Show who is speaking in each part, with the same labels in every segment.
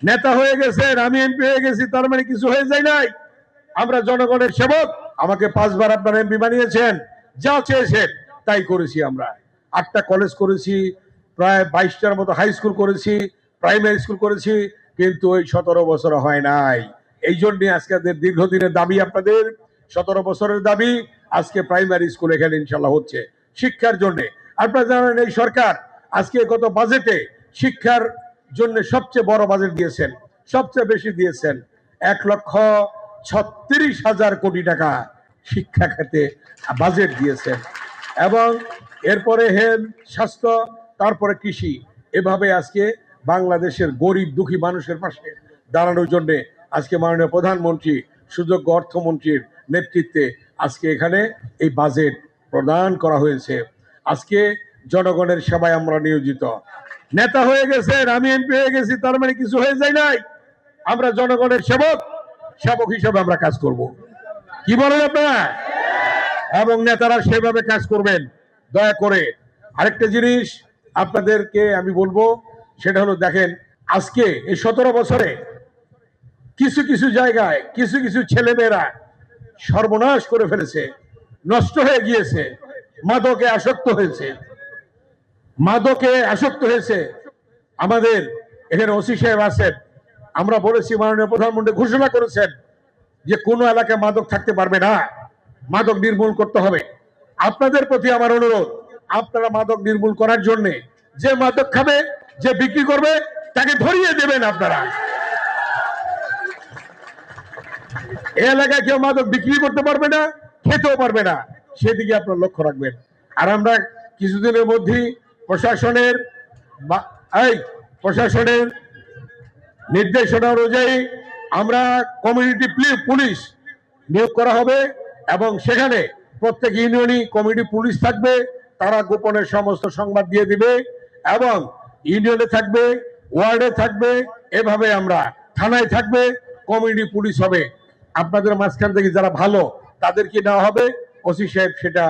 Speaker 1: নেতা হয়ে গেছেন, আমি এমপি হয়ে গেছি, তার মানে কিছু হয়ে যায় নাই। আমরা জনগণের সেবক। আমাকে 5 বার আপনারা এমপি বানিয়েছেন, যা চেয়েছেন তাই করেছি। আমরা 8টা কলেজ করেছি, প্রায় 22টার মতো হাই স্কুল করেছি, প্রাইমারি স্কুল করেছি, কিন্তু ওই 17 বছর হয় নাই। এই জন্য আজকে দীর্ঘদিনের দাবি, আপনাদের 17 বছরের দাবি, আজকে প্রাইমারি স্কুল এখানে ইনশাল্লাহ হচ্ছে শিক্ষার জন্য। আপনারা জানেন এই সরকার আজকে গত বাজেটে শিক্ষার জন্য সবচেয়ে বড় বাজেট দিয়েছেন, সবচেয়ে বেশি দিয়েছেন, 1,36,000 কোটি টাকা শিক্ষা খাতে বাজেট দিয়েছেন। এবং এরপরে হেলথ, স্বাস্থ্য, তারপরে কৃষি, এভাবে আজকে বাংলাদেশের গরিব দুঃখী মানুষের পাশে দাঁড়ানোর জন্য আজকে মাননীয় প্রধানমন্ত্রী, সুযোগ্য অর্থমন্ত্রীর নেতৃত্বে আজকে এখানে এই বাজেট প্রদান করা হয়েছে। আজকে জনগণের সেবায় আমরা নিয়োজিত। নেতা হয়ে গেছেন, আমি এমপি হয়ে গেছি, তার মানে কিছু হয়ে যায় নাই। আমরা জনগণের সেবক, সেবক হিসেবে আমরা কাজ করব। কি বলেন আপনারা? এবং নেতারা সেভাবে কাজ করবেন দয়া করে। আরেকটা জিনিস আপনাদেরকে আমি বলবো, সেটা হলো, দেখেন আজকে এই 17 বছরে কিছু কিছু জায়গায় কিছু কিছু ছেলেমেয়েরা সর্বনাশ করে ফেলেছে, নষ্ট হয়ে গিয়েছে, মাদকে আসক্ত হয়েছে, মাদকে আসক্ত হয়েছে। আমাদের এখানে ওসি সাহেব আছেন, আমরা বলেছি, মাননীয় প্রধানমন্ত্রী ঘোষণা করেছেন যে কোনো এলাকায় মাদক থাকতে পারবে না, মাদক নির্মূল করতে হবে। আপনাদের প্রতি আমার অনুরোধ, আপনারা মাদক নির্মূল করার জন্য যে মাদক খাবে, যে বিক্রি করবে, তাকে ধরিয়ে দেবেন। আপনারা এই এলাকায় কেউ মাদক বিক্রি করতে পারবে না, খেতেও পারবে না, সেদিকে আপনারা লক্ষ্য রাখবেন। আর আমরা কিছুদিনের মধ্যেই প্রশাসনের নির্দেশনা অনুযায়ী আমরা কমিউনিটি পুলিশ নিয়োগ করা হবে, এবং সেখানে প্রত্যেক ইউনিয়নই কমিউনিটি পুলিশ থাকবে। তারা গোপনের সমস্ত সংবাদ দিয়ে দিবে, এবং ইউনিয়নে থাকবে, ওয়ার্ডে থাকবে, এভাবে আমরা থানায় থাকবে, কমিউনিটি পুলিশ হবে। আপনাদের মাঝখান থেকে যারা ভালো তাদেরকে নেওয়া হবে, ওসি সাহেব সেটা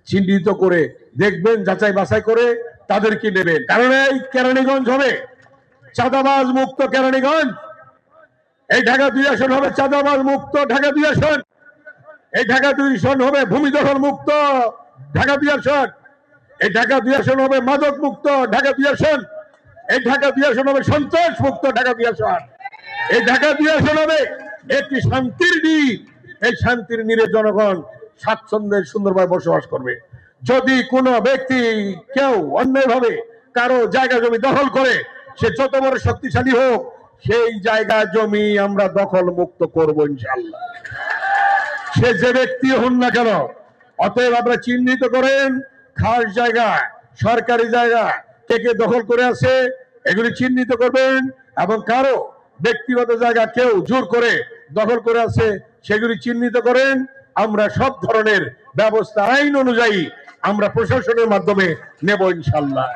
Speaker 1: চিহ্নিত করে দেখবেন, যাচাই বাছাই করে তাদেরকে নেবেন। কারণ এই কেরানীগঞ্জ হবে চাঁদাবাজ মুক্ত কেরানীগঞ্জ। এই ঢাকা 2 আসন হবে চাঁদাবাজ মুক্ত ঢাকা 2 আসন। এই ঢাকা 2 আসন হবে ভূমি দখল মুক্ত ঢাকা 2 আসন। এই ঢাকা 2 আসন হবে মাদক মুক্ত ঢাকা 2 আসন। এই ঢাকা 2 আসন হবে সন্ত্রাস মুক্ত ঢাকা 2 আসন। এই ঢাকা 2 আসন হবে একটি শান্তির দ্বীপ। এই শান্তির নীড়ে জনগণ স্বাচ্ছন্দ্যে সুন্দরভাবে বসবাস করবে। যদি কোনো ব্যক্তি কেউ অন্যায়ভাবে কারো জায়গা জমি দখল করে, সে যত বড় শক্তিশালী হোক, সেই জায়গা জমি আমরা দখল মুক্ত করব ইনশাআল্লাহ, সে যে ব্যক্তি হন না কেন। অতএব আপনারা চিহ্নিত করেন খাস জায়গা, সরকারি জায়গা কে কে দখল করে আছে, এগুলি চিহ্নিত করবেন, এবং কারো ব্যক্তিগত জায়গা কেউ জোর করে দখল করে আছে সেগুলি চিহ্নিত করেন। আমরা সব ধরনের ব্যবস্থা আইন অনুযায়ী আমরা প্রশাসনের মাধ্যমে নেব ইনশাআল্লাহ।